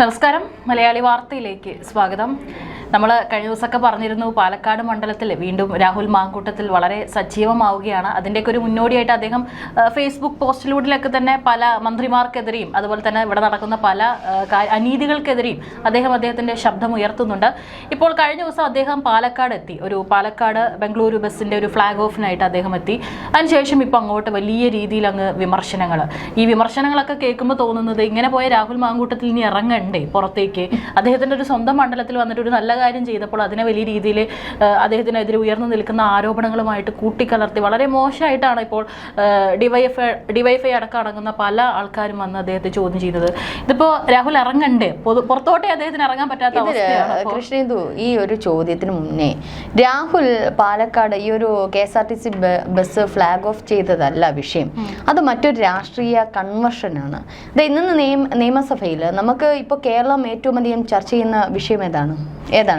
നമസ്കാരം, മലയാളി വാർത്തയിലേക്ക് സ്വാഗതം. നമ്മൾ കഴിഞ്ഞ ദിവസമൊക്കെ പറഞ്ഞിരുന്നു പാലക്കാട് മണ്ഡലത്തിൽ വീണ്ടും രാഹുൽ മാങ്കൂട്ടത്തിൽ വളരെ സജീവമാവുകയാണ്. അതിൻ്റെയൊക്കെ ഒരു മുന്നോടിയായിട്ട് അദ്ദേഹം ഫേസ്ബുക്ക് പോസ്റ്റിലൂടെയൊക്കെ തന്നെ പല മന്ത്രിമാർക്കെതിരെയും അതുപോലെ തന്നെ ഇവിടെ നടക്കുന്ന പല അനീതികൾക്കെതിരെയും അദ്ദേഹത്തിൻ്റെ ശബ്ദം ഉയർത്തുന്നുണ്ട്. ഇപ്പോൾ കഴിഞ്ഞ ദിവസം അദ്ദേഹം പാലക്കാട് എത്തി. ഒരു പാലക്കാട് ബംഗളൂരു ബസ്സിൻ്റെ ഒരു ഫ്ലാഗ് ഓഫിനായിട്ട് അദ്ദേഹം എത്തി. അതിനുശേഷം ഇപ്പോൾ അങ്ങോട്ട് വലിയ രീതിയിൽ അങ്ങ് വിമർശനങ്ങൾ. ഈ വിമർശനങ്ങളൊക്കെ കേൾക്കുമ്പോൾ തോന്നുന്നത് ഇങ്ങനെ പോയ രാഹുൽ മാങ്കൂട്ടത്തിൽ ഇനി ഇറങ്ങണ്ടേ പുറത്തേക്ക്? അദ്ദേഹത്തിൻ്റെ ഒരു സ്വന്തം മണ്ഡലത്തിൽ വന്നിട്ട് ഒരു നല്ല കാര്യം ചെയ്തപ്പോൾ അതിനെ വലിയ രീതിയിൽ അദ്ദേഹത്തിനെതിരെ ഉയർന്നു നിൽക്കുന്ന ആരോപണങ്ങളുമായിട്ട് കൂട്ടിക്കലർത്തി വളരെ മോശമായിട്ടാണ് ഇപ്പോൾ ഡിവൈഎഫ്ഐ അടക്കം അടങ്ങുന്ന പല ആൾക്കാരും വന്ന് അദ്ദേഹത്തെ ചോദ്യം ചെയ്തത്. ഇതിപ്പോ രാഹുൽ ഇറങ്ങണ്ടേ? പുറത്തോട്ടേ അദ്ദേഹത്തിന് ഇറങ്ങാൻ പറ്റാത്ത അവസ്ഥയാണ്. കൃഷ്ണേന്ദു, ഈ ഒരു ചോദ്യത്തിന് മുന്നേ രാഹുൽ പാലക്കാട് ഈ ഒരു KSRTC ബസ് ഫ്ലാഗ് ഓഫ് ചെയ്തതല്ല വിഷയം. അത് മറ്റൊരു രാഷ്ട്രീയ കൺവെർഷനാണ്. ഇന്ന് നിയമസഭയിൽ നമുക്ക് ഇപ്പോൾ കേരളം ഏറ്റവും അധികം ചർച്ച ചെയ്യുന്ന വിഷയം ഏതാണ്?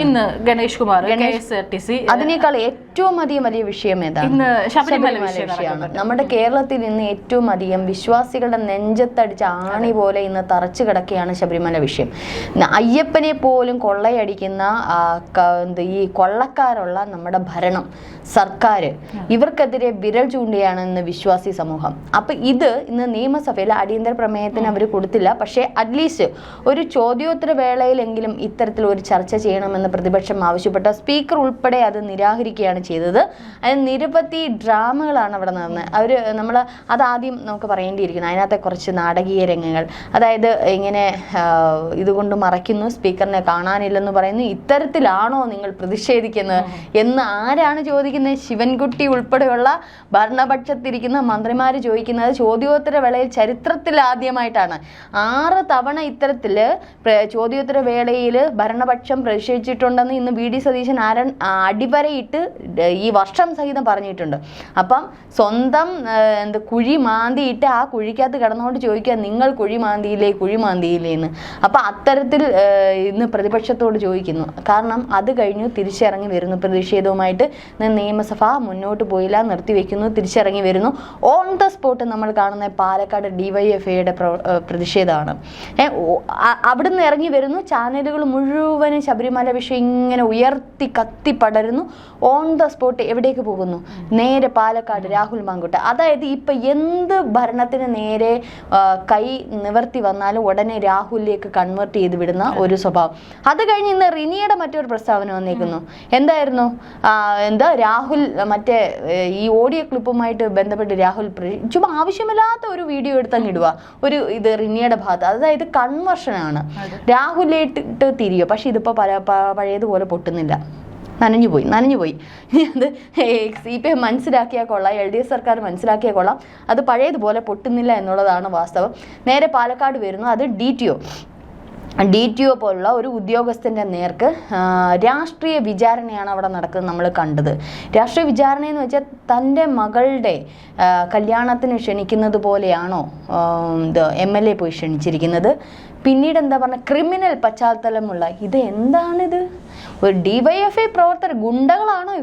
ഇന്ന് ഗണേഷ് കുമാർ KSRTC. അതിനേക്കാൾ ഏറ്റവും അധികം വലിയ വിഷയം ഏതാണ്? ശബരിമല വിഷയമാണ്. നമ്മുടെ കേരളത്തിൽ ഇന്ന് ഏറ്റവും അധികം വിശ്വാസികളുടെ നെഞ്ചത്തടിച്ച ആണി പോലെ ഇന്ന് തറച്ചു കിടക്കുകയാണ് ശബരിമല വിഷയം. അയ്യപ്പനെ പോലും കൊള്ളയടിക്കുന്ന ഈ കൊള്ളക്കാരുള്ള നമ്മുടെ ഭരണം, സർക്കാർ, ഇവർക്കെതിരെ വിരൽ ചൂണ്ടിയാണ് ഇന്ന് വിശ്വാസി സമൂഹം. അപ്പൊ ഇത് ഇന്ന് നിയമസഭയിൽ അടിയന്തര പ്രമേയത്തിന് അവർ കൊടുത്തില്ല. പക്ഷേ അറ്റ്ലീസ്റ്റ് ഒരു ചോദ്യോത്തര വേളയിലെങ്കിലും ഇത്തരത്തിൽ ഒരു ചർച്ച ചെയ്യണമെന്ന് പ്രതിപക്ഷം ആവശ്യപ്പെട്ട സ്പീക്കർ ഉൾപ്പെടെ അത് നിരാകരിക്കുകയാണ് ചെയ്തത്. അതിന് നിരവധി ഡ്രാമകളാണ് അവിടെ നടന്നത്. അതാദ്യം നമുക്ക് പറയേണ്ടിയിരിക്കുന്നു. അതിനകത്തെ കുറച്ച് നാടകീയ രംഗങ്ങൾ, അതായത് ഇങ്ങനെ ഇതുകൊണ്ട് മറയ്ക്കുന്നു, സ്പീക്കറിനെ കാണാനില്ലെന്ന് പറയുന്നു. ഇത്തരത്തിലാണോ നിങ്ങൾ പ്രതിഷേധിക്കുന്നത് എന്ന് ആരാണ് ചോദിക്കുന്നത്? ശിവൻകുട്ടി ഉൾപ്പെടെയുള്ള ഭരണപക്ഷത്തിരിക്കുന്ന മന്ത്രിമാർ ചോദിക്കുന്നത് ചോദ്യോത്തര വേളയിൽ ചരിത്രത്തിൽ ആദ്യമായിട്ടാണ്. 6 തവണ ഇത്തരത്തിൽ ചോദ്യോത്തര വേളയിൽ ഭരണപക്ഷം പ്രതിഷേധിച്ചിട്ടുണ്ടെന്ന് ഇന്ന് VD സതീശൻ അടിവരയിട്ട് ഈ വർഷം സഹിതം പറഞ്ഞിട്ടുണ്ട്. അപ്പം സ്വന്തം കുഴി മാന്തിയിട്ട് ആ കുഴിക്കകത്ത് കിടന്നുകൊണ്ട് ചോദിക്കുക, നിങ്ങൾ കുഴി മാന്തിയില്ലേ എന്ന്. അപ്പം അത്തരത്തിൽ ഇന്ന് പ്രതിപക്ഷത്തോട് ചോദിക്കുന്നു. കാരണം അത് കഴിഞ്ഞു തിരിച്ചിറങ്ങി വരുന്നു പ്രതിഷേധവുമായിട്ട്. നിയമസഭ മുന്നോട്ട് പോയില്ല, നിർത്തിവെക്കുന്നു, തിരിച്ചിറങ്ങി വരുന്നു. ഓൺ ദ സ്പോട്ട് നമ്മൾ കാണുന്ന പാലക്കാട് DYFIയുടെ പ്രതിഷേധമാണ്. അവിടുന്ന് ഇറങ്ങി വരുന്നു, ചാനലുകൾ മുഴുവനും ശബരിമല വിഷയം ഇങ്ങനെ ഉയർത്തി കത്തി പടരുന്നു. ഓൺ ദ സ്പോട്ട് എവിടേക്ക് പോകുന്നു? നേരെ പാലക്കാട് രാഹുൽ മാങ്കൂട്ടം. അതായത് ഇപ്പൊ എന്ത് ഭരണത്തിന് നേരെ കൈ നിവർത്തി വന്നാലും ഉടനെ രാഹുലിലേക്ക് കൺവേർട്ട് ചെയ്ത് വിടുന്ന ഒരു സ്വഭാവം. അത് കഴിഞ്ഞ് ഇന്ന് റിനിയുടെ മറ്റൊരു പ്രസ്താവന വന്നേക്കുന്നു. എന്തായിരുന്നു? രാഹുൽ മറ്റേ ഈ ഓഡിയോ ക്ലിപ്പുമായിട്ട് ബന്ധപ്പെട്ട് രാഹുൽ ചുമ്മാ ആവശ്യമില്ലാത്ത ഒരു വീഡിയോ എടുത്തങ്ങിടുക. ഇത് റിനിയുടെ ഭാഗത്ത്, അതായത് കൺവേർഷനാണ്. രാഹുലിട്ട് തിരിയോ, പക്ഷെ ഇതിപ്പോ പഴയതുപോലെ പൊട്ടുന്നില്ല. നനഞ്ഞുപോയി. ഇനി അത് CPM മനസ്സിലാക്കിയാൽ കൊള്ളാം, LDF സർക്കാർ മനസ്സിലാക്കിയാൽ കൊള്ളാം. അത് പഴയതുപോലെ പൊട്ടുന്നില്ല എന്നുള്ളതാണ് വാസ്തവം. നേരെ പാലക്കാട് വരുന്നു. അത് DTO പോലുള്ള ഒരു ഉദ്യോഗസ്ഥൻ്റെ നേർക്ക് രാഷ്ട്രീയ വിചാരണയാണ് അവിടെ നടക്കുന്നത്. നമ്മൾ കണ്ടത് രാഷ്ട്രീയ വിചാരണ എന്ന് വെച്ചാൽ തൻ്റെ മകളുടെ കല്യാണത്തിന് ക്ഷണിക്കുന്നത് പോലെയാണോ MLA പോയി ക്ഷണിച്ചിരിക്കുന്നത്? പിന്നീട് എന്താ പറഞ്ഞ ക്രിമിനൽ പശ്ചാത്തലമുള്ള ഇത് എന്താണിത്? ഒരു DYFI പ്രവർത്തകർ, ഗുണ്ടകളാണോ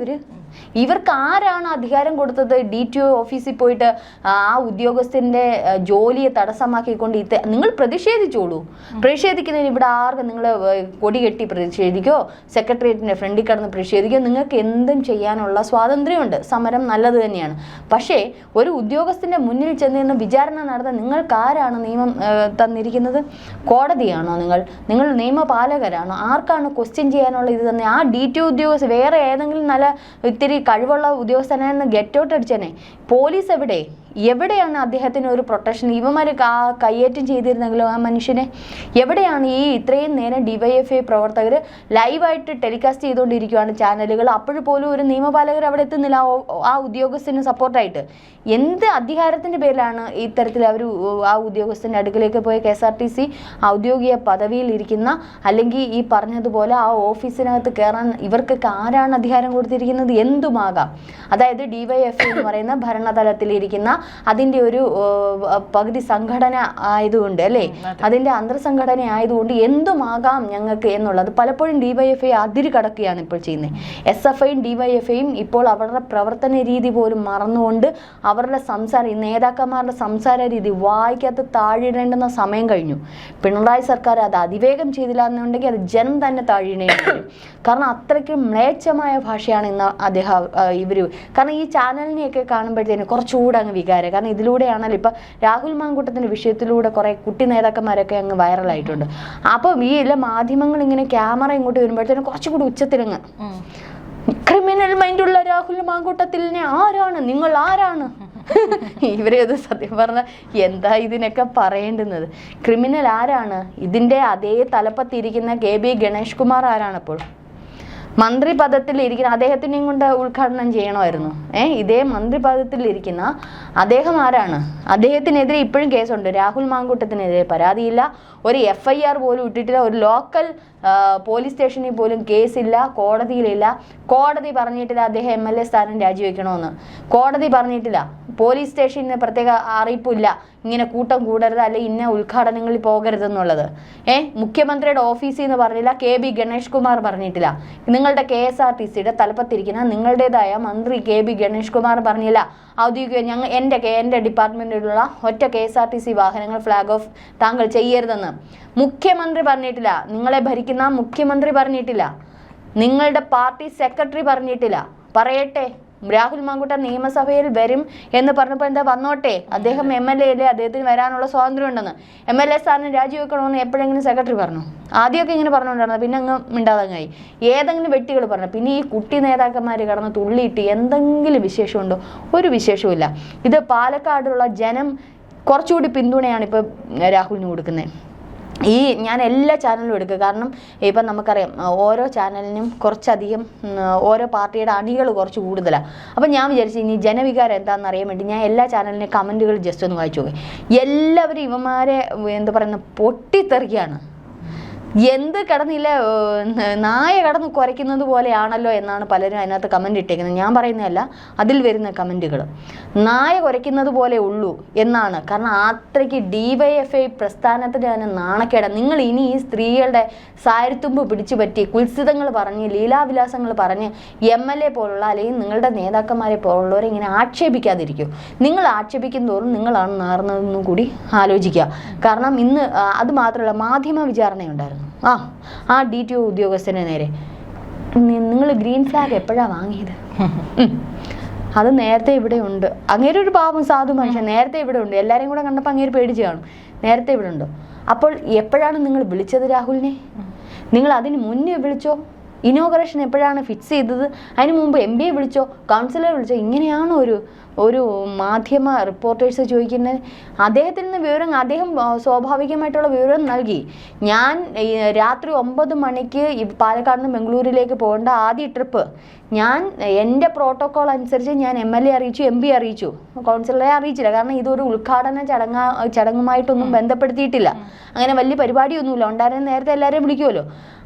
ഇവർക്ക് ആരാണ് അധികാരം കൊടുത്തത്? DTO ഓഫീസിൽ പോയിട്ട് ആ ഉദ്യോഗസ്ഥൻ്റെ ജോലിയെ തടസ്സമാക്കിക്കൊണ്ട് നിങ്ങൾ പ്രതിഷേധിച്ചോളൂ. പ്രതിഷേധിക്കുന്നതിന് ഇവിടെ ആർക്കും നിങ്ങൾ കൊടി കെട്ടി പ്രതിഷേധിക്കോ, സെക്രട്ടേറിയറ്റിൻ്റെ ഫ്രണ്ടിൽ കിടന്ന് പ്രതിഷേധിക്കോ, നിങ്ങൾക്ക് എന്തും ചെയ്യാനുള്ള സ്വാതന്ത്ര്യമുണ്ട്. സമരം നല്ലത് തന്നെയാണ്. പക്ഷേ ഒരു ഉദ്യോഗസ്ഥൻ്റെ മുന്നിൽ ചെന്നിരുന്ന് വിചാരണ നടത്താൻ നിങ്ങൾക്ക് ആരാണ് നിയമം തന്നിരിക്കുന്നത്? കോടതിയാണോ? നിങ്ങൾ നിയമപാലകരാണോ? ആർക്കാണ് ക്വസ്റ്റ്യൻ ചെയ്യാനുള്ള ഇത് തന്നെ? ആ DTO ഉദ്യോഗസ്ഥ വേറെ ഏതെങ്കിലും നല്ല ഇത്തിരി കഴിവുള്ള ഉദ്യോഗസ്ഥനെ ഗെറ്റ് ഔട്ട് അടിച്ചേനെ. പോലീസ് എവിടെയാണ് അദ്ദേഹത്തിന് ഒരു പ്രൊട്ടക്ഷൻ? ഇവന്മാർ കയ്യേറ്റം ചെയ്തിരുന്നെങ്കിലും ആ മനുഷ്യനെ എവിടെയാണ്? ഈ ഇത്രയും നേരം DYFI പ്രവർത്തകർ ലൈവായിട്ട് ടെലികാസ്റ്റ് ചെയ്തുകൊണ്ടിരിക്കുകയാണ് ചാനലുകൾ. അപ്പോഴുപോലും ഒരു നിയമപാലകർ അവിടെ എത്തുന്നില്ല ആ ഉദ്യോഗസ്ഥന് സപ്പോർട്ടായിട്ട്. എന്ത് അധികാരത്തിൻ്റെ പേരിലാണ് ഇത്തരത്തിൽ അവർ ആ ഉദ്യോഗസ്ഥൻ്റെ അടുക്കലേക്ക് പോയ KSRTC ഔദ്യോഗിക പദവിയിൽ ഇരിക്കുന്ന, അല്ലെങ്കിൽ ഈ പറഞ്ഞതുപോലെ ആ ഓഫീസിനകത്ത് കയറാൻ ഇവർക്കൊക്കെ ആരാണ് അധികാരം കൊടുത്തിരിക്കുന്നത്? എന്തുമാകാം. അതായത് DYFI എന്ന് പറയുന്ന ഭരണതലത്തിലിരിക്കുന്ന അതിൻ്റെ ഒരു പകുതി സംഘടന ആയതുകൊണ്ട് അല്ലേ, അതിൻ്റെ അന്തർസംഘടന ആയതുകൊണ്ട് എന്തുമാകാം ഞങ്ങൾക്ക് എന്നുള്ളത് പലപ്പോഴും ഡിവൈഎഫ്ഐ അതിര് കടക്കുകയാണ് ഇപ്പോൾ ചെയ്യുന്നത്. SFIയും ഡിവൈഎഫ്ഐയും ഇപ്പോൾ അവരുടെ പ്രവർത്തന രീതി പോലും മറന്നുകൊണ്ട് അവരുടെ നേതാക്കന്മാരുടെ സംസാര രീതി വായിക്കകത്ത് താഴിടേണ്ടുന്ന സമയം കഴിഞ്ഞു. പിണറായി സർക്കാർ അത് അതിവേഗം ചെയ്തില്ല എന്നുണ്ടെങ്കിൽ അത് ജനം തന്നെ താഴിടേണ്ടി വരും. കാരണം അത്രയ്ക്ക് മ്ലേച്ഛമായ ഭാഷയാണ് ഇന്ന് ഇവർ. കാരണം ഈ ചാനലിനെയൊക്കെ കാണുമ്പോഴത്തേന് കുറച്ചുകൂടെ അങ്ങ് വികാരം. കാരണം ഇതിലൂടെയാണല്ലോ ഇപ്പം രാഹുൽ മാങ്കൂട്ടത്തിൻ്റെ വിഷയത്തിലൂടെ കുറേ കുട്ടി നേതാക്കന്മാരൊക്കെ അങ്ങ് വൈറലായിട്ടുണ്ട്. അപ്പം ഈ എല്ലാ മാധ്യമങ്ങൾ ഇങ്ങനെ ക്യാമറ ഇങ്ങോട്ട് വരുമ്പോഴത്തേനും കുറച്ചുകൂടി ഉച്ചത്തിലങ്ങ് ക്രിമിനൽ മൈൻഡുള്ള രാഹുൽ മാങ്കൂട്ടത്തിലിനെ ആരാണ്, നിങ്ങൾ ആരാണ്? ഇവരേത് സത്യം പറഞ്ഞാൽ എന്താ ഇതിനൊക്കെ പറയേണ്ടുന്നത്? ക്രിമിനൽ ആരാണ്? ഇതിൻ്റെ അതേ തലപ്പത്തിരിക്കുന്ന KB ഗണേഷ് കുമാർ ആരാണപ്പോൾ? മന്ത്രി പദത്തിൽ ഇരിക്കുന്ന അദ്ദേഹത്തിനെയും കൊണ്ട് ഉദ്ഘാടനം ചെയ്യണമായിരുന്നു. ഇതേ മന്ത്രി പദത്തിൽ ഇരിക്കുന്ന അദ്ദേഹം ആരാണ്? അദ്ദേഹത്തിനെതിരെ ഇപ്പോഴും കേസുണ്ട്. രാഹുൽ മാങ്കൂട്ടത്തിനെതിരെ പരാതിയില്ല, ഒരു FIR പോലും ഇട്ടിട്ടില്ല, ഒരു ലോക്കൽ പോലീസ് സ്റ്റേഷനിൽ പോലും കേസില്ല, കോടതിയിലില്ല. കോടതി പറഞ്ഞിട്ടില്ല അദ്ദേഹം MLA സ്ഥാനം രാജിവെക്കണമെന്ന്. കോടതി പറഞ്ഞിട്ടില്ല. പോലീസ് സ്റ്റേഷനിൽ പ്രത്യേക അറിയിപ്പില്ല ഇങ്ങനെ കൂട്ടം കൂടരുത്, അല്ലെ ഇന്ന ഉദ്ഘാടനങ്ങളിൽ പോകരുതെന്നുള്ളത്. മുഖ്യമന്ത്രിയുടെ ഓഫീസിൽ നിന്ന് പറഞ്ഞില്ല, KB ഗണേഷ് കുമാർ പറഞ്ഞിട്ടില്ല. നിങ്ങളുടെ KSRTCയുടെ തലപ്പത്തിരിക്കുന്ന നിങ്ങളുടേതായ മന്ത്രി KB ഗണേഷ് കുമാർ പറഞ്ഞില്ല, ഔദ്യോഗിക എൻ്റെ ഡിപ്പാർട്ട്മെന്റിലുള്ള ഒറ്റ KSRTC വാഹനങ്ങൾ ഫ്ലാഗ് ഓഫ് താങ്കൾ ചെയ്യരുതെന്ന് മുഖ്യമന്ത്രി പറഞ്ഞിട്ടില്ല. നിങ്ങളെ ഭരിക്കുന്ന മുഖ്യമന്ത്രി പറഞ്ഞിട്ടില്ല. നിങ്ങളുടെ പാർട്ടി സെക്രട്ടറി പറഞ്ഞിട്ടില്ല. പറയട്ടെ, രാഹുൽ മാങ്കൂട്ടം നിയമസഭയിൽ വരും എന്ന് പറഞ്ഞപ്പോൾ എന്താ വന്നോട്ടെ, അദ്ദേഹം MLA അല്ലേ, അദ്ദേഹത്തിന് വരാനുള്ള സ്വാതന്ത്ര്യം ഉണ്ടെന്ന്. MLA സ്ഥാനം രാജിവെക്കണമെന്ന് എപ്പോഴെങ്കിലും സെക്രട്ടറി പറഞ്ഞു? ആദ്യമൊക്കെ ഇങ്ങനെ പറഞ്ഞുകൊണ്ടിരുന്നത്, പിന്നെ അങ്ങ് മിണ്ടാതങ്ങായി. ഏതെങ്കിലും വ്യക്തികൾ പറഞ്ഞു. പിന്നെ ഈ കുട്ടി നേതാക്കന്മാർ കടന്ന് തുള്ളിയിട്ട് എന്തെങ്കിലും വിശേഷമുണ്ടോ? ഒരു വിശേഷവുമില്ല. ഇത് പാലക്കാടുള്ള ജനം കുറച്ചുകൂടി പിന്തുണയാണ് ഇപ്പോൾ രാഹുലിന് കൊടുക്കുന്നത്. ഞാൻ എല്ലാ ചാനലും എടുക്കുക. കാരണം ഇപ്പം നമുക്കറിയാം ഓരോ ചാനലിനും കുറച്ചധികം ഓരോ പാർട്ടിയുടെ അണികൾ കുറച്ച് കൂടുതലാണ്. അപ്പം ഞാൻ വിചാരിച്ചു ഇനി ജനവികാരം എന്താണെന്ന് അറിയാൻ വേണ്ടി ഞാൻ എല്ലാ ചാനലിൻ്റെ കമൻറ്റുകൾ ജസ്റ്റ് ഒന്ന് വായിച്ചു നോക്കി. എല്ലാവരും ഇവന്മാരെ എന്താ പറയുന്ന പൊട്ടിത്തെറിക്കുകയാണ്. എന്ത് കടന്നില്ല, നായ കടന്ന് കുരയ്ക്കുന്നത് പോലെയാണല്ലോ എന്നാണ് പലരും അതിനകത്ത് കമൻ്റ് ഇട്ടേക്കുന്നത്. ഞാൻ പറയുന്നതല്ല, അതിൽ വരുന്ന കമൻറ്റുകൾ നായ കുരയ്ക്കുന്നത് പോലെ ഉള്ളൂ എന്നാണ്. കാരണം അത്രയ്ക്ക് DYFI പ്രസ്ഥാനത്തിന് തന്നെ നാണക്കേട. നിങ്ങൾ ഇനി ഈ സ്ത്രീകളുടെ സാരിത്തുമ്പ് പിടിച്ചു പറ്റി കുത്സിതങ്ങൾ പറഞ്ഞ് ലീലാവിലാസങ്ങൾ പറഞ്ഞ് MLA പോലുള്ള അല്ലെങ്കിൽ നിങ്ങളുടെ നേതാക്കന്മാരെ പോലുള്ളവരെ ഇങ്ങനെ ആക്ഷേപിക്കാതിരിക്കും. നിങ്ങൾ ആക്ഷേപിക്കും തോറും നിങ്ങളാണ് നാറുന്നതെന്നും കൂടി ആലോചിക്കുക. കാരണം ഇന്ന് അത് മാത്രമല്ല, മാധ്യമ വിചാരണയുണ്ടായിരുന്നു. ആ DTO ഉദ്യോഗസ്ഥന് നേരെ നിങ്ങൾ ഗ്രീൻ ഫ്ലാഗ് എപ്പോഴാണ് വാങ്ങിയത്? അത് നേരത്തെ ഇവിടെ ഉണ്ട്. അങ്ങേരെ ഒരു പാവം സാധു മനുഷ്യൻ നേരത്തെ ഇവിടെ ഉണ്ട്. എല്ലാവരെയും കൂടെ കണ്ടപ്പോൾ അങ്ങേര് പേടിച്ച് കാണും. നേരത്തെ ഇവിടെ ഉണ്ട്. അപ്പോൾ എപ്പോഴാണ് നിങ്ങൾ വിളിച്ചത് രാഹുലിനെ? നിങ്ങൾ അതിന് മുന്നേ വിളിച്ചോ? ഇനോഗ്രേഷൻ എപ്പോഴാണ് ഫിക്സ് ചെയ്തത്? അതിന് മുമ്പ് MPയെ വിളിച്ചോ? കൗൺസിലറെ വിളിച്ചോ? ഇങ്ങനെയാണോ ഒരു മാധ്യമ റിപ്പോർട്ടേഴ്സ് ചോദിക്കുന്നത്? അദ്ദേഹത്തിൽ നിന്ന് വിവരം അദ്ദേഹം സ്വാഭാവികമായിട്ടുള്ള വിവരം നൽകി. ഞാൻ രാത്രി 9 മണിക്ക് പാലക്കാട് നിന്ന് ബംഗളൂരിലേക്ക് പോകേണ്ട ആദ്യ ട്രിപ്പ് ഞാൻ എൻ്റെ പ്രോട്ടോക്കോൾ അനുസരിച്ച് ഞാൻ MLA അറിയിച്ചു, MP അറിയിച്ചു, കൗൺസിലറെ അറിയിച്ചില്ല. കാരണം ഇതൊരു ഉദ്ഘാടന ചടങ്ങുമായിട്ടൊന്നും ബന്ധപ്പെടുത്തിയിട്ടില്ല. അങ്ങനെ വലിയ പരിപാടിയൊന്നുമില്ല. ഉണ്ടായിരുന്ന നേരത്തെ എല്ലാവരെയും വിളിക്കുമല്ലോ.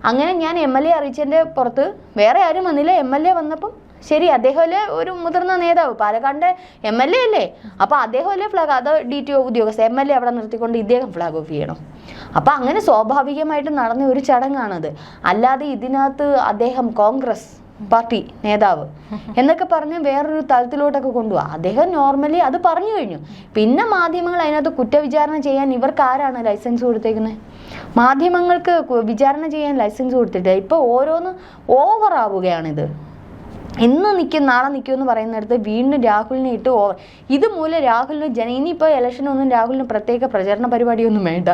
അങ്ങനെ ഞാൻ MLA അറിയിച്ചതിൻ്റെ പുറത്ത് വേറെ ആരും വന്നില്ല. MLA വന്നപ്പം ശരി, അദ്ദേഹമല്ലേ ഒരു മുതിർന്ന നേതാവ്, പാലക്കാടിൻ്റെ MLA അല്ലേ, അപ്പോൾ അദ്ദേഹമല്ലേ ഫ്ലാഗ്, അത് DTO ഉദ്യോഗസ്ഥ MLA അവിടെ നിർത്തിക്കൊണ്ട് ഇദ്ദേഹം ഫ്ലാഗ് ഓഫ് ചെയ്യണം. അപ്പം അങ്ങനെ സ്വാഭാവികമായിട്ട് നടന്ന ഒരു ചടങ്ങാണത്. അല്ലാതെ ഇതിനകത്ത് അദ്ദേഹം കോൺഗ്രസ് പാർട്ടി നേതാവ് എന്നൊക്കെ പറഞ്ഞ് വേറൊരു തലത്തിലോട്ടൊക്കെ കൊണ്ടുപോകാം. അദ്ദേഹം നോർമലി അത് പറഞ്ഞു കഴിഞ്ഞു. പിന്നെ മാധ്യമങ്ങൾ അതിനകത്ത് കുറ്റവിചാരണ ചെയ്യാൻ ഇവർക്ക് ആരാണ് ലൈസൻസ് കൊടുത്തേക്കുന്നത്? മാധ്യമങ്ങൾക്ക് വിചാരണ ചെയ്യാൻ ലൈസൻസ് കൊടുത്തിട്ടില്ല. ഇപ്പോൾ ഓരോന്ന് ഓവറാവുകയാണിത്. ഇന്ന് നിൽക്കും നാളെ നിൽക്കും എന്ന് പറയുന്നിടത്ത് വീണ്ടും രാഹുലിനെ ഇട്ട് ഓവർ. ഇതുമൂലം രാഹുലിന് ഇനിയിപ്പോൾ ഇലക്ഷനൊന്നും രാഹുലിന് പ്രത്യേക പ്രചരണ പരിപാടിയൊന്നും വേണ്ട.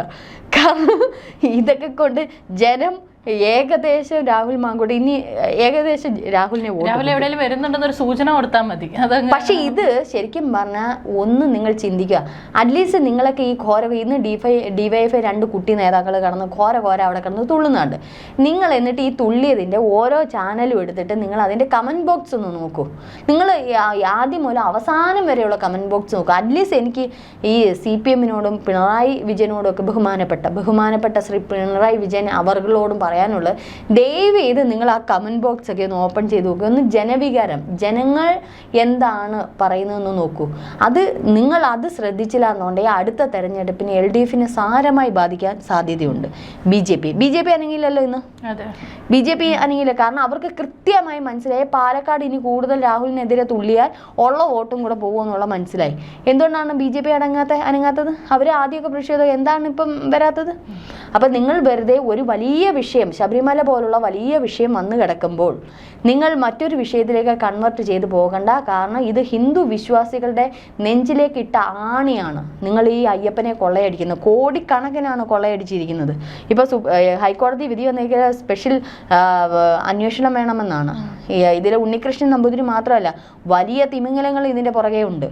കാരണം ഇതൊക്കെ കൊണ്ട് ജനം ഏകദേശം രാഹുൽ മാങ്കൂട്ടം ഇനി ഏകദേശം രാഹുലിനെ എവിടെയെങ്കിലും വരുന്നുണ്ടെന്നൊരു സൂചന കൊടുത്താൽ മതി. പക്ഷെ ഇത് ശരിക്കും പറഞ്ഞാൽ ഒന്ന് നിങ്ങൾ ചിന്തിക്കുക. അറ്റ്ലീസ്റ്റ് നിങ്ങളൊക്കെ ഈ ഇന്ന് DYFI 2 കുട്ടി നേതാക്കൾ കടന്ന് ഘോര അവിടെ കിടന്ന് തുള്ളുന്നുണ്ട്. നിങ്ങൾ എന്നിട്ട് ഈ തുള്ളിയതിൻ്റെ ഓരോ ചാനലും എടുത്തിട്ട് നിങ്ങൾ അതിൻ്റെ കമൻറ്റ് ബോക്സ് ഒന്ന് നോക്കൂ. നിങ്ങൾ ആദ്യം മുതൽ അവസാനം വരെയുള്ള കമൻറ്റ് ബോക്സ് നോക്കൂ. അറ്റ്ലീസ്റ്റ് എനിക്ക് ഈ CPM-നോടും പിണറായി വിജയനോടും ഒക്കെ ബഹുമാനപ്പെട്ട ശ്രീ പിണറായി വിജയൻ അവർകളോടും പറയാനുള്ളത്, ദയവ് ചെയ്ത് നിങ്ങൾ ആ കമൻറ്റ് ബോക്സ് ഒക്കെ ഒന്ന് ഓപ്പൺ ചെയ്ത് നോക്കുക. ഒന്ന് ജനവികാരം, ജനങ്ങൾ എന്താണ് പറയുന്നതെന്ന് നോക്കൂ. നിങ്ങൾ അത് ശ്രദ്ധിച്ചില്ല എന്നുണ്ടെങ്കിൽ അടുത്ത തെരഞ്ഞെടുപ്പിന് LDFനെ സാരമായി ബാധിക്കാൻ സാധ്യതയുണ്ട്. ബി ജെ പി അനങ്ങിയില്ലല്ലോ ഇന്ന്, BJP അനങ്ങിയില്ല. കാരണം അവർക്ക് കൃത്യമായി മനസ്സിലായി പാലക്കാട് ഇനി കൂടുതൽ രാഹുലിനെതിരെ തുള്ളിയാൽ ഉള്ള വോട്ടും കൂടെ പോകുമെന്നുള്ള മനസ്സിലായി. എന്തുകൊണ്ടാണ് BJP അനങ്ങാത്തത്? അവർ ആദ്യമൊക്കെ പ്രതിഷേധം, എന്താണ് ഇപ്പം വരാത്തത്? അപ്പം നിങ്ങൾ വെറുതെ ഒരു വലിയ വിഷയം, ശബരിമല പോലുള്ള വലിയ വിഷയം വന്നു കിടക്കുമ്പോൾ നിങ്ങൾ മറ്റൊരു വിഷയത്തിലേക്ക് കൺവെർട്ട് ചെയ്ത് പോകണ്ട. കാരണം ഇത് ഹിന്ദു വിശ്വാസികളുടെ നെഞ്ചിലേക്ക് ഇട്ട ആണിയാണ്. നിങ്ങൾ ഈ അയ്യപ്പനെ കൊള്ളയടിക്കുന്നത്, കോടിക്കണക്കിനാണ് കൊള്ളയടിച്ചിരിക്കുന്നത്. ഇപ്പോൾ ഹൈക്കോടതി വിധി വന്നിരിക്കുന്ന സ്പെഷ്യൽ അന്വേഷണം വേണമെന്നാണ്. ഇതിലെ ഉണ്ണികൃഷ്ണൻ നമ്പൂതിരി മാത്രമല്ല, വലിയ തിമിംഗലങ്ങൾ ഇതിൻ്റെ പുറകെ ഉണ്ട്.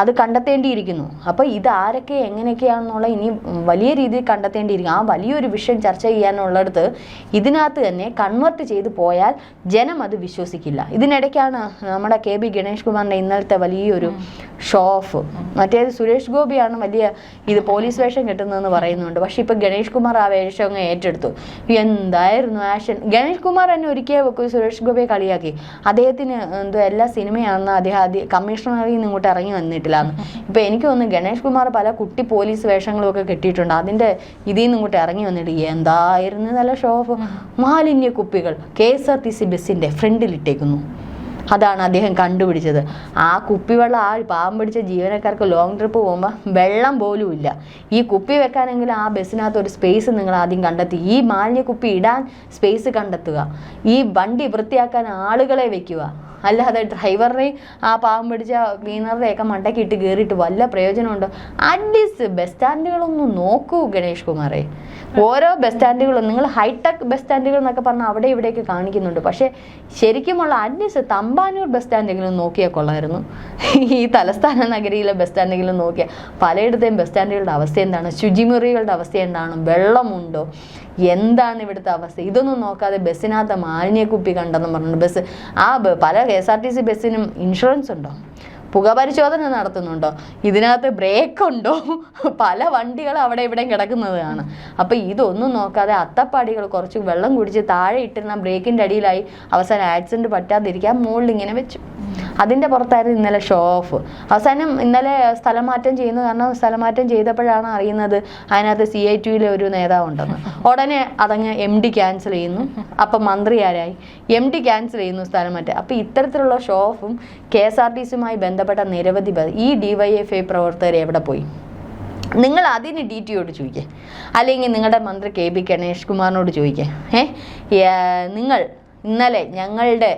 അത് കണ്ടെത്തേണ്ടിയിരിക്കുന്നു. അപ്പോൾ ഇത് ആരൊക്കെ എങ്ങനെയൊക്കെയാണെന്നുള്ള ഇനി വലിയ രീതിയിൽ കണ്ടെത്തേണ്ടിയിരിക്കും. ആ വലിയൊരു വിഷയം ചർച്ച ചെയ്യാനുള്ളിടത്ത് ഇതിനകത്ത് തന്നെ കൺവെർട്ട് ചെയ്ത് പോയാൽ ജനം അത് വിശ്വസിക്കില്ല. ഇതിനിടയ്ക്കാണ് നമ്മുടെ KB ഗണേഷ് കുമാറിൻ്റെ ഇന്നലത്തെ വലിയൊരു ഷോ ഓഫ്. മറ്റേത് സുരേഷ് ഗോപിയാണ് വലിയ ഇത് പോലീസ് വേഷം കെട്ടുന്നതെന്ന് പറയുന്നുണ്ട്. പക്ഷെ ഇപ്പം ഗണേഷ് കുമാർ ആ വേഷം അങ്ങ് ഏറ്റെടുത്തു. എന്തായിരുന്നു ആക്ഷൻ! ഗണേഷ് കുമാർ തന്നെ ഒരിക്കൽ സുരേഷ് ഗോപിയെ കളിയാക്കി. അദ്ദേഹത്തിന് എന്തോ എല്ലാ സിനിമയാണെന്ന് അദ്ദേഹം കമ്മീഷണറിൽ നിന്ന് ഇങ്ങോട്ട് ഇറങ്ങി വന്നിട്ടില്ലാന്ന്. ഇപ്പം എനിക്ക് തോന്നുന്നു ഗണേഷ് കുമാർ പല കുട്ടി പോലീസ് വേഷങ്ങളും ഒക്കെ കെട്ടിയിട്ടുണ്ട്. അതിൻ്റെ ഇതിൽ നിന്ന് ഇങ്ങോട്ട് ഇറങ്ങി വന്നിട്ട് എന്തായിരുന്നു നല്ല ഷോ ഓഫ്. മാലിന്യ കുപ്പികൾ KSRTC ബസ്സിൻ്റെ ഫ്രണ്ടിലിട്ടേക്കുന്നു. അതാണ് അദ്ദേഹം കണ്ടുപിടിച്ചത്. ആ കുപ്പിവെള്ളം പാവം പിടിച്ച ജീവനക്കാർക്ക് ലോങ് ട്രിപ്പ് പോകുമ്പോൾ വെള്ളം പോലും ഇല്ല. ഈ കുപ്പി വെക്കാനെങ്കിലും ആ ബസ്സിനകത്ത് ഒരു സ്പേസ് നിങ്ങൾ ആദ്യം കണ്ടെത്തി. ഈ മാലിന്യ കുപ്പി ഇടാൻ സ്പേസ് കണ്ടെത്തുക. ഈ വണ്ടി വൃത്തിയാക്കാൻ ആളുകളെ വെക്കുക. അല്ലാതെ ഡ്രൈവറുടെയും ആ പാവം പിടിച്ച ക്ലീനറുടെയൊക്കെ മണ്ടയ്ക്ക് ഇട്ട് കയറിയിട്ട് വല്ല പ്രയോജനമുണ്ടോ? അറ്റ്ലീസ്റ്റ് ബസ് സ്റ്റാൻഡുകളൊന്നും നോക്കൂ ഗണേഷ് കുമാറെ. ഓരോ ബസ് സ്റ്റാൻഡുകളും നിങ്ങൾ ഹൈടെക് ബസ് സ്റ്റാൻഡുകൾ എന്നൊക്കെ പറഞ്ഞാൽ അവിടെ ഇവിടെയൊക്കെ കാണിക്കുന്നുണ്ട്. പക്ഷേ ശരിക്കുമുള്ള അറ്റ്ലീസ്റ്റ് തമ്പാനൂർ ബസ് സ്റ്റാൻഡെങ്കിലും നോക്കിയാൽ കൊള്ളായിരുന്നു. ഈ തലസ്ഥാന നഗരിയിലെ ബസ് സ്റ്റാൻഡെങ്കിലും നോക്കിയാൽ. പലയിടത്തെയും ബസ് സ്റ്റാൻഡുകളുടെ അവസ്ഥ എന്താണ്? ശുചിമുറികളുടെ അവസ്ഥ എന്താണ്? വെള്ളമുണ്ടോ? എന്താണ് ഇവിടുത്തെ അവസ്ഥ? ഇതൊന്നും നോക്കാതെ ബസ്സിനകത്ത് മാലിന്യക്കുപ്പി കണ്ടെന്ന് പറഞ്ഞു ബസ്. പല KSRTC ബസ്സിനും ഇൻഷുറൻസ് ഉണ്ടോ? പുകപരിശോധന നടത്തുന്നുണ്ടോ? ഇതിനകത്ത് ബ്രേക്ക് ഉണ്ടോ? പല വണ്ടികൾ അവിടെ ഇവിടെയും കിടക്കുന്നതാണ്. അപ്പം ഇതൊന്നും നോക്കാതെ അത്തപ്പാടികൾ കുറച്ച് വെള്ളം കുടിച്ച് താഴെ ഇട്ടിരുന്ന ബ്രേക്കിൻ്റെ അടിയിലായി അവസാനം ആക്സിഡൻറ്റ് പറ്റാതിരിക്കാൻ മുകളിൽ ഇങ്ങനെ വെച്ചു. അതിൻ്റെ പുറത്തായിരുന്നു ഇന്നലെ ഷോ ഓഫ്. അവസാനം ഇന്നലെ സ്ഥലം മാറ്റം ചെയ്യുന്നു. കാരണം സ്ഥലം മാറ്റം ചെയ്തപ്പോഴാണ് അറിയുന്നത് അതിനകത്ത് CITUവിലെ ഒരു നേതാവുണ്ടെന്ന്. ഉടനെ അതങ്ങ് MD ക്യാൻസൽ ചെയ്യുന്നു. അപ്പം മന്ത്രി ആരായി? MD ക്യാൻസൽ ചെയ്യുന്നു സ്ഥലം മാറ്റം. അപ്പം ഇത്തരത്തിലുള്ള ഷോ ഓഫും KSRTCയുമായി ബന്ധപ്പെട്ട നിരവധി ഈ DYFI പ്രവർത്തകർ എവിടെ പോയി? നിങ്ങൾ അതിന് DTOയോട് ചോദിക്കുക, അല്ലെങ്കിൽ നിങ്ങളുടെ മന്ത്രി KB ഗണേഷ് കുമാറിനോട് ചോദിക്കുക. നിങ്ങൾ ഇന്നലെ ഞങ്ങളുടെ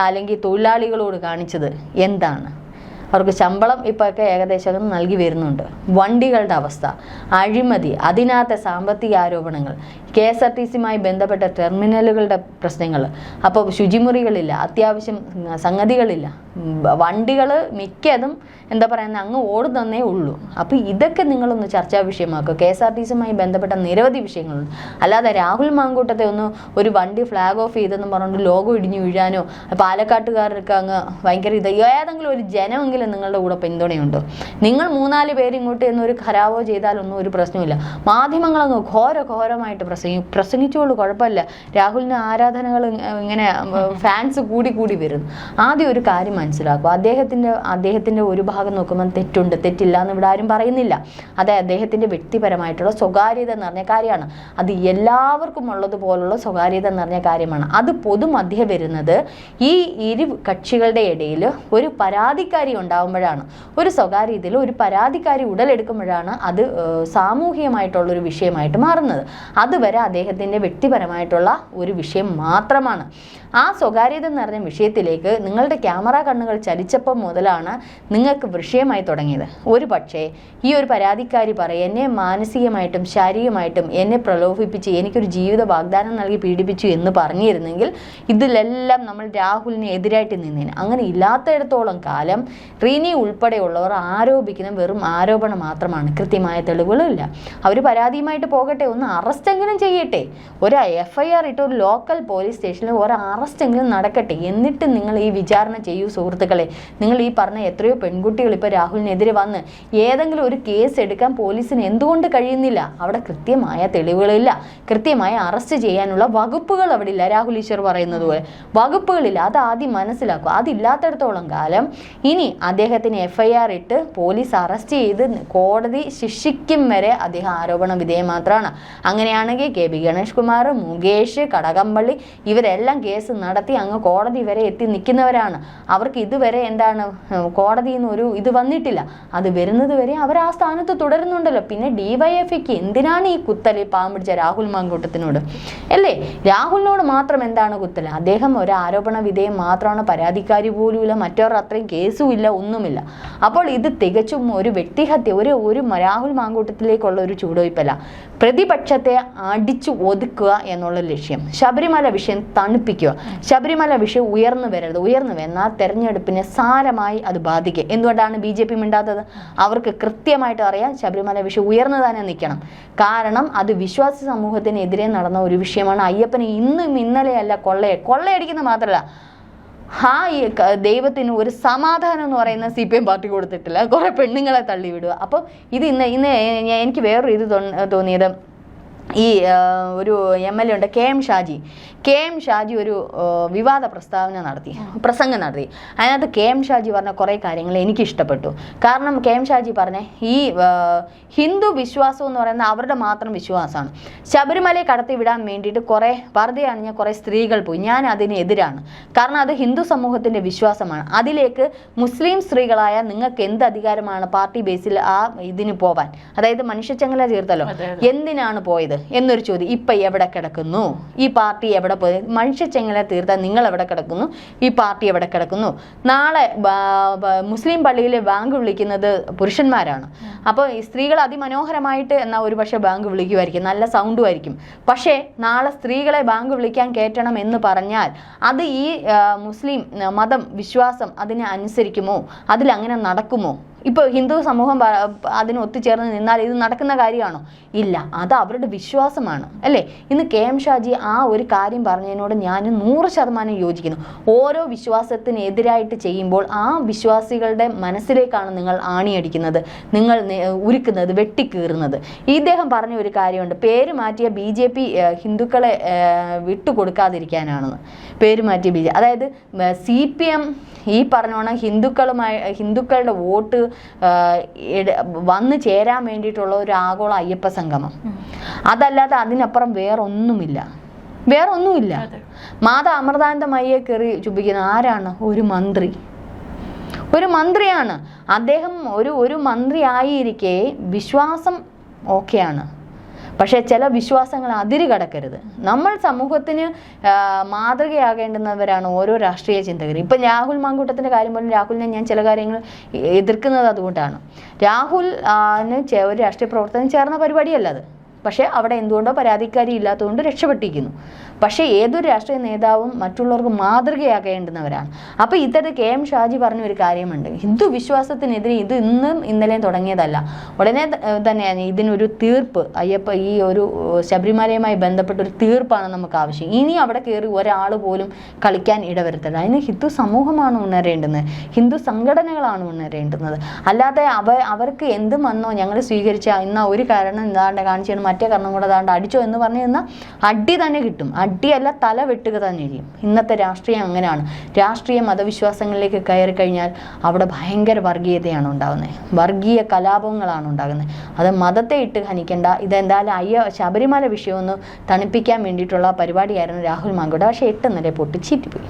അല്ലെങ്കിൽ തൊഴിലാളികളോട് കാണിച്ചത് എന്താണ്? അവർക്ക് ശമ്പളം ഇപ്പോഴൊക്കെ ഏകദേശം നൽകി വരുന്നുണ്ട്. വണ്ടികളുടെ അവസ്ഥ, അഴിമതി, അതിനകത്തെ സാമ്പത്തിക ആരോപണങ്ങൾ, KSRTCയുമായി ബന്ധപ്പെട്ട ടെർമിനലുകളുടെ പ്രശ്നങ്ങൾ, അപ്പോൾ ശുചിമുറികളില്ല, അത്യാവശ്യം സംഗതികളില്ല, വണ്ടികൾ മിക്കതും എന്താ പറയുന്നത് അങ്ങ് ഓടുന്നേ ഉള്ളൂ. അപ്പോൾ ഇതൊക്കെ നിങ്ങളൊന്ന് ചർച്ചാ വിഷയമാക്കുക. KSRTCയുമായി ബന്ധപ്പെട്ട നിരവധി വിഷയങ്ങളുണ്ട്. അല്ലാതെ രാഹുൽ മാങ്കൂട്ടത്തെ ഒന്ന് ഒരു വണ്ടി ഫ്ലാഗ് ഓഫ് ചെയ്തെന്ന് പറഞ്ഞുകൊണ്ട് ലോഗോ ഇടിഞ്ഞു വീഴാനോ പാലക്കാട്ടുകാർക്ക് അങ്ങ് ഭയങ്കര ഏതെങ്കിലും ഒരു ജനമെങ്കിലും നിങ്ങളുടെ കൂടെ പിന്തുണയുണ്ടോ? നിങ്ങൾ 3-4 പേര് ഇങ്ങോട്ട് എന്നൊരു ഖരാവോ ചെയ്താലൊന്നും ഒരു പ്രശ്നമില്ല. മാധ്യമങ്ങളങ്ങ് ഘോരമായിട്ട് പ്രസംഗിച്ചോളൂ, കുഴപ്പമില്ല. രാഹുലിന് ആരാധനകൾ ഇങ്ങനെ ഫാൻസ് കൂടി വരുന്നു. ആദ്യം ഒരു കാര്യം മനസ്സിലാക്കുക. അദ്ദേഹത്തിൻ്റെ ഒരു ഭാഗം നോക്കുമ്പോൾ തെറ്റില്ല എന്ന് ഇവിടെ ആരും പറയുന്നില്ല. അത് അദ്ദേഹത്തിൻ്റെ വ്യക്തിപരമായിട്ടുള്ള സ്വകാര്യത എന്ന് പറഞ്ഞ കാര്യമാണ്. അത് എല്ലാവർക്കും ഉള്ളതുപോലുള്ള സ്വകാര്യത എന്ന് പറഞ്ഞ കാര്യമാണ്. അത് പൊതുമധ്യ വരുന്നത് ഈ ഇരു കക്ഷികളുടെ ഇടയിൽ ഒരു പരാതിക്കാരി ഉണ്ടാകുമ്പോഴാണ്. ഒരു സ്വകാര്യതയിൽ ഒരു പരാതിക്കാരി ഉടലെടുക്കുമ്പോഴാണ് അത് സാമൂഹികമായിട്ടുള്ളൊരു വിഷയമായിട്ട് മാറുന്നത്. അതുവരെ അദ്ദേഹത്തിൻ്റെ വ്യക്തിപരമായിട്ടുള്ള ഒരു വിഷയം മാത്രമാണ്. ആ സ്വകാര്യത എന്ന് പറഞ്ഞ വിഷയത്തിലേക്ക് നിങ്ങളുടെ ക്യാമറ കണ്ണുകൾ ചലിച്ചപ്പോൾ മുതലാണ് നിങ്ങൾക്ക് വിഷയമായി തുടങ്ങിയത്. ഒരു പക്ഷേ ഈ ഒരു പരാതിക്കാരി പറയും, എന്നെ മാനസികമായിട്ടും ശാരീരികമായിട്ടും എന്നെ പ്രലോഭിപ്പിച്ച് എനിക്കൊരു ജീവിത വാഗ്ദാനം നൽകി പീഡിപ്പിച്ചു എന്ന് പറഞ്ഞിരുന്നെങ്കിൽ ഇതിലെല്ലാം നമ്മൾ രാഹുലിന് എതിരായിട്ട് നിന്നേനെ. അങ്ങനെ ഇല്ലാത്തിടത്തോളം കാലം റീനി ഉൾപ്പെടെയുള്ളവർ ആരോപിക്കുന്ന വെറും ആരോപണം മാത്രമാണ്. കൃത്യമായ തെളിവുകളില്ല. അവർ പരാതിയുമായിട്ട് പോകട്ടെ, ഒന്ന് അറസ്റ്റെങ്കിലും എന്തെങ്കിലും ചെയ്യട്ടെ, ഒരു FIR ഇട്ട് ഒരു ലോക്കൽ പോലീസ് സ്റ്റേഷനിൽ ഒരു അറസ്റ്റെങ്കിലും നടക്കട്ടെ, എന്നിട്ട് നിങ്ങൾ ഈ വിചാരണ ചെയ്യൂ സുഹൃത്തുക്കളെ. നിങ്ങൾ ഈ പറഞ്ഞ എത്രയോ പെൺകുട്ടികൾ ഇപ്പോൾ രാഹുലിനെതിരെ വന്ന് ഏതെങ്കിലും ഒരു കേസ് എടുക്കാൻ പോലീസിന് എന്തുകൊണ്ട് കഴിയുന്നില്ല? അവിടെ കൃത്യമായ തെളിവുകളില്ല, കൃത്യമായ അറസ്റ്റ് ചെയ്യാനുള്ള വകുപ്പുകൾ അവിടെ ഇല്ല. രാഹുൽ ഈശ്വർ പറയുന്നത് പോലെ വകുപ്പുകളില്ല. അത് ആദ്യം മനസ്സിലാക്കുക. അതില്ലാത്തടത്തോളം കാലം ഇനി അദ്ദേഹത്തിന് FIR ഇട്ട് പോലീസ് അറസ്റ്റ് ചെയ്ത് കോടതി ശിക്ഷിക്കും വരെ അദ്ദേഹം ആരോപണ വിധേയം മാത്രമാണ്. അങ്ങനെയാണെങ്കിൽ KB ഗണേഷ് കുമാർ, മുകേഷ്, കടകംപള്ളി ഇവരെല്ലാം കേസ് നടത്തി അങ്ങ് കോടതി വരെ എത്തി നിൽക്കുന്നവരാണ്. അവർക്ക് ഇതുവരെ എന്താണ് കോടതിയിൽ നിന്ന് ഒരു ഇത് വന്നിട്ടില്ല. അത് വരുന്നത് വരെ അവർ ആ സ്ഥാനത്ത് തുടരുന്നുണ്ടല്ലോ. പിന്നെ DYFIക്ക് എന്തിനാണ് ഈ കുത്തൽ പാവം പിടിച്ച രാഹുൽ മാങ്കൂട്ടത്തിനോട് അല്ലേ? രാഹുലിനോട് മാത്രം എന്താണ് കുത്തൽ? അദ്ദേഹം ഒരു ആരോപണ വിധേയം മാത്രമാണ്, പരാതിക്കാരി പോലുമില്ല, മറ്റവർ അത്രയും കേസും ഇല്ല, ഒന്നുമില്ല. അപ്പോൾ ഇത് തികച്ചും ഒരു വ്യക്തിഹത്യ, ഒരു രാഹുൽ മാങ്കൂട്ടത്തിലേക്കുള്ള ഒരു ചുവടുവയ്പ്പല്ല. പ്രതിപക്ഷത്തെ അടിച്ചു ഒതുക്കുക എന്നുള്ള ലക്ഷ്യം. ശബരിമല വിഷയം തണുപ്പിക്കുക. ശബരിമല വിഷയം ഉയർന്നു വന്നാൽ തെരഞ്ഞെടുപ്പിനെ സാരമായി അത് ബാധിക്കും. എന്തുകൊണ്ടാണ് BJP മിണ്ടാത്തത്? അവർക്ക് കൃത്യമായിട്ട് അറിയാം ശബരിമല വിഷയം ഉയർന്നു തന്നെ നിൽക്കണം. കാരണം അത് വിശ്വാസി സമൂഹത്തിനെതിരെ നടന്ന ഒരു വിഷയമാണ്. അയ്യപ്പനെ ഇന്നും ഇന്നലെയല്ല കൊള്ളയടിക്കുന്ന മാത്രമല്ല, ദൈവത്തിന് ഒരു സമാധാനം എന്ന് പറയുന്ന CPM പാർട്ടി കൊടുത്തിട്ടില്ല. കുറെ പെണ്ണുങ്ങളെ തള്ളിവിടുക. അപ്പോൾ ഇത് ഇന്ന് എനിക്ക് വേറൊരു ഇത് തോന്നിയത്, ഈ ഒരു MLA ഉണ്ട് KM ഷാജി ഒരു വിവാദ പ്രസംഗം നടത്തി. അതിനകത്ത് KM ഷാജി പറഞ്ഞ കുറേ കാര്യങ്ങൾ എനിക്ക് ഇഷ്ടപ്പെട്ടു. കാരണം KM ഷാജി പറഞ്ഞ ഈ ഹിന്ദു വിശ്വാസം എന്ന് പറയുന്നത് അവരുടെ മാത്രം വിശ്വാസമാണ്. ശബരിമലയെ കടത്തിവിടാൻ വേണ്ടിയിട്ട് കുറേ പർദ്ദ അണിഞ്ഞ കുറേ സ്ത്രീകൾ പോയി. ഞാൻ അതിനെതിരാണ്. കാരണം അത് ഹിന്ദു സമൂഹത്തിൻ്റെ വിശ്വാസമാണ്. അതിലേക്ക് മുസ്ലിം സ്ത്രീകളായ നിങ്ങൾക്ക് എന്ത് അധികാരമാണ് പാർട്ടി ബേസിൽ ആ ഇതിന് പോവാൻ? അതായത് മനുഷ്യച്ചങ്ങല തീർത്തല്ലോ, എന്തിനാണ് പോയത് എന്നൊരു ചോദ്യം. ഇപ്പം എവിടെ കിടക്കുന്നു ഈ പാർട്ടി? എവിടെ പോയി? മനുഷ്യച്ചങ്ങല തീർത്താൽ നിങ്ങൾ എവിടെ കിടക്കുന്നു? ഈ പാർട്ടി എവിടെ കിടക്കുന്നു? നാളെ മുസ്ലിം പള്ളിയിൽ ബാങ്ക് വിളിക്കുന്നത് പുരുഷന്മാരാണ്. അപ്പോൾ ഈ സ്ത്രീകൾ അതിമനോഹരമായിട്ട് എന്നാൽ ഒരു പക്ഷേ ബാങ്ക് വിളിക്കുമായിരിക്കും, നല്ല സൗണ്ടും ആയിരിക്കും. പക്ഷേ നാളെ സ്ത്രീകളെ ബാങ്ക് വിളിക്കാൻ കയറ്റണം എന്ന് പറഞ്ഞാൽ അത് ഈ മുസ്ലിം മതം വിശ്വാസം അതിനെ അനുസരിക്കുമോ? അതിലങ്ങനെ നടക്കുമോ? ഇപ്പോൾ ഹിന്ദു സമൂഹം അതിന് ഒത്തുചേർന്ന് നിന്നാൽ ഇത് നടക്കുന്ന കാര്യമാണോ? ഇല്ല, അത് അവരുടെ വിശ്വാസമാണ് അല്ലേ? ഇന്ന് KM ഷാജി ആ ഒരു കാര്യം പറഞ്ഞതിനോട് ഞാൻ 100% യോജിക്കുന്നു. ഓരോ വിശ്വാസത്തിനെതിരായിട്ട് ചെയ്യുമ്പോൾ ആ വിശ്വാസികളുടെ മനസ്സിലേക്കാണ് നിങ്ങൾ ആണിയടിക്കുന്നത്, നിങ്ങൾ ഉരുക്കുന്നത്, വെട്ടിക്കീറുന്നത്. ഇദ്ദേഹം പറഞ്ഞ ഒരു കാര്യമുണ്ട്, പേര് മാറ്റിയ BJP ഹിന്ദുക്കളെ വിട്ടുകൊടുക്കാതിരിക്കാനാണെന്ന്. പേര് മാറ്റിയ BJP, അതായത് CPM ഈ പറഞ്ഞോണം ഹിന്ദുക്കളുടെ വോട്ട് വന്നു ചേരാൻ വേണ്ടിയിട്ടുള്ള ഒരു ആഗോള അയ്യപ്പ സംഗമം. അതല്ലാതെ അതിനപ്പുറം വേറൊന്നുമില്ല. മാതാ അമൃതാനന്ദമയ്യെ കയറി ചുംബിക്കുന്ന ആരാണ്? ഒരു മന്ത്രിയാണ് അദ്ദേഹം. ഒരു മന്ത്രി ആയിരിക്കെ വിശ്വാസം ഓക്കെയാണ്, പക്ഷേ ചില വിശ്വാസങ്ങൾ അതിര് കടക്കരുത്. നമ്മൾ സമൂഹത്തിന് മാതൃകയാകേണ്ടുന്നവരാണ് ഓരോ രാഷ്ട്രീയ ചിന്തകരും. ഇപ്പം രാഹുൽ മാങ്കൂട്ടത്തിൻ്റെ കാര്യം പോലും രാഹുലിനെ ഞാൻ ചില കാര്യങ്ങൾ എതിർക്കുന്നത് അതുകൊണ്ടാണ്. രാഹുലിന് ഒരു രാഷ്ട്രീയ പ്രവർത്തനം ചേർന്ന പരിപാടിയല്ല അത്. പക്ഷേ അവിടെ എന്തുകൊണ്ടോ പരാതിക്കാരി ഇല്ലാത്തതുകൊണ്ട് രക്ഷപ്പെട്ടിരിക്കുന്നു. പക്ഷേ ഏതൊരു രാഷ്ട്രീയ നേതാവും മറ്റുള്ളവർക്ക് മാതൃകയാകേണ്ടുന്നവരാണ്. അപ്പോൾ ഇത്തരത്തിൽ KM ഷാജി പറഞ്ഞ ഒരു കാര്യമുണ്ട്, ഹിന്ദു വിശ്വാസത്തിനെതിരെ ഇത് ഇന്നും ഇന്നലെയും തുടങ്ങിയതല്ല. ഉടനെ തന്നെയാണ് ഇതിനൊരു തീർപ്പ്, ഈ ഒരു ശബരിമലയുമായി ബന്ധപ്പെട്ടൊരു തീർപ്പാണ് നമുക്ക് ആവശ്യം. ഇനി അവിടെ കയറി ഒരാൾ പോലും കളിക്കാൻ ഇടവരുത്തല്ല. അതിന് ഹിന്ദു സമൂഹമാണ് ഉണരേണ്ടുന്നത്, ഹിന്ദു സംഘടനകളാണ് ഉണരേണ്ടുന്നത്. അല്ലാതെ അവർക്ക് എന്തും വന്നോ ഞങ്ങൾ സ്വീകരിച്ച ഇന്ന ഒരു കാരണം എന്താണ്ട് കാണിച്ചാണ് മറ്റേ കാരണം കൂടെ അതാണ്ട് അടിച്ചോ എന്ന് പറഞ്ഞു തന്നാൽ അടി തന്നെ കിട്ടും. അടിയല്ല, തല വെട്ടുക തന്നെ ചെയ്യും. ഇന്നത്തെ രാഷ്ട്രീയം അങ്ങനെയാണ്. രാഷ്ട്രീയ മതവിശ്വാസങ്ങളിലേക്ക് കയറി കഴിഞ്ഞാൽ അവിടെ ഭയങ്കര വർഗീയതയാണ് ഉണ്ടാകുന്നത്, വർഗീയ കലാപങ്ങളാണ് ഉണ്ടാകുന്നത്. അത് മതത്തെ ഇട്ട് ഹനിക്കേണ്ട. ഇതെന്തായാലും ശബരിമല വിഷയമൊന്ന് തണുപ്പിക്കാൻ വേണ്ടിയിട്ടുള്ള പരിപാടിയായിരുന്നു രാഹുൽ മാങ്കൂട്ട. പക്ഷേ 8 നില പൊട്ടി ചീറ്റിപ്പോയി.